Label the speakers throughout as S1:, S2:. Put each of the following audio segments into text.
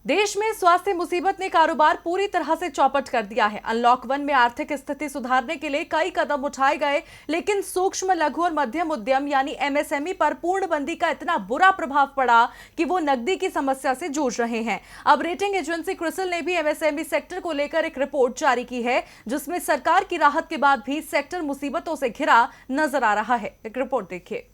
S1: देश में स्वास्थ्य मुसीबत ने कारोबार पूरी तरह से चौपट कर दिया है। अनलॉक 1 में आर्थिक स्थिति सुधारने के लिए कई कदम उठाए गए, लेकिन सूक्ष्म, लघु और मध्यम उद्यम यानी एमएसएमई पर पूर्णबंदी का इतना बुरा प्रभाव पड़ा कि वो नकदी की समस्या से जूझ रहे हैं। अब रेटिंग एजेंसी क्रिसिल ने भी एमएसएमई सेक्टर को लेकर एक रिपोर्ट जारी की है, जिसमें सरकार की राहत के बाद भी सेक्टर मुसीबतों से घिरा नजर आ रहा है। एक रिपोर्ट देखिए।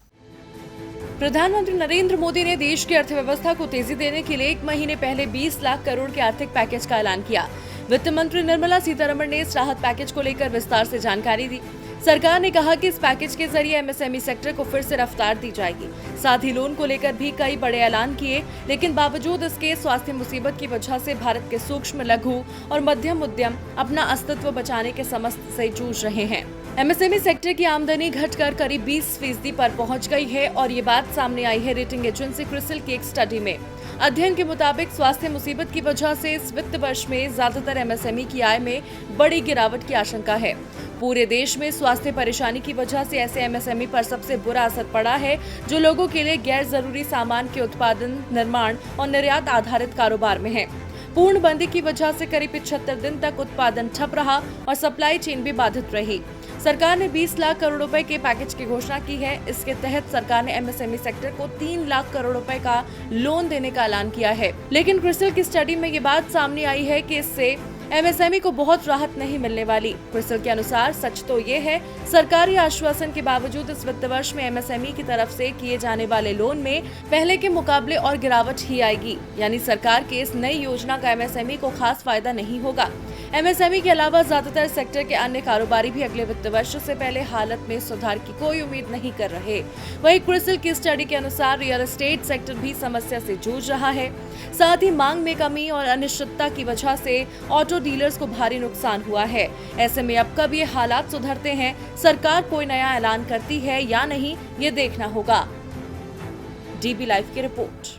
S1: प्रधानमंत्री नरेंद्र मोदी ने देश की अर्थव्यवस्था को तेजी देने के लिए 1 महीने पहले 20 लाख करोड़ के आर्थिक पैकेज का ऐलान किया। वित्त मंत्री निर्मला सीतारमण ने इस राहत पैकेज को लेकर विस्तार से जानकारी दी। सरकार ने कहा कि इस पैकेज के जरिए एमएसएमई सेक्टर को फिर से रफ्तार दी जाएगी। साथ ही लोन को लेकर भी कई बड़े ऐलान किए, लेकिन बावजूद इसके स्वास्थ्य मुसीबत की वजह से भारत के सूक्ष्म, लघु और मध्यम उद्यम अपना अस्तित्व बचाने के समस्या से जूझ रहे हैं। एमएसएमई सेक्टर की आमदनी घटकर करीब 20% पर पहुंच गई है और ये बात सामने आई है रेटिंग एजेंसी क्रिसिल की एक स्टडी में। अध्ययन के मुताबिक स्वास्थ्य मुसीबत की वजह से इस वित्त वर्ष में ज्यादातर एमएसएमई की आय में बड़ी गिरावट की आशंका है। पूरे देश में स्वास्थ्य परेशानी की वजह से ऐसे एमएसएमई पर सबसे बुरा असर पड़ा है जो लोगों के लिए गैर जरूरी सामान के उत्पादन, निर्माण और निर्यात आधारित कारोबार में है। पूर्णबंदी की वजह से करीब 75 दिन तक उत्पादन ठप रहा और सप्लाई चेन भी बाधित रही। सरकार ने 20 लाख करोड़ रुपए के पैकेज की घोषणा की है। इसके तहत सरकार ने एमएसएमई सेक्टर को 3 लाख करोड़ रुपए का लोन देने का ऐलान किया है। लेकिन क्रिसिल की स्टडी में ये बात सामने आई है कि इससे एमएसएमई को बहुत राहत नहीं मिलने वाली। क्रिसिल के अनुसार सच तो ये है, सरकारी आश्वासन के बावजूद इस वित्त वर्ष में एमएसएमई की तरफ से किए जाने वाले लोन में पहले के मुकाबले और गिरावट ही आएगी। यानी सरकार की इस नई योजना का एमएसएमई को खास फायदा नहीं होगा। एमएसएमई के अलावा ज्यादातर सेक्टर के अन्य कारोबारी भी अगले वित्त वर्ष से पहले हालत में सुधार की कोई उम्मीद नहीं कर रहे। वहीं क्रिसिल की स्टडी के अनुसार रियल एस्टेट सेक्टर भी समस्या से जूझ रहा है। साथ ही मांग में कमी और अनिश्चितता की वजह से ऑटो डीलर्स को भारी नुकसान हुआ है। ऐसे में अब कब ये हालात सुधरते हैं, सरकार कोई नया ऐलान करती है या नहीं, ये देखना होगा। डीबी लाइव की रिपोर्ट।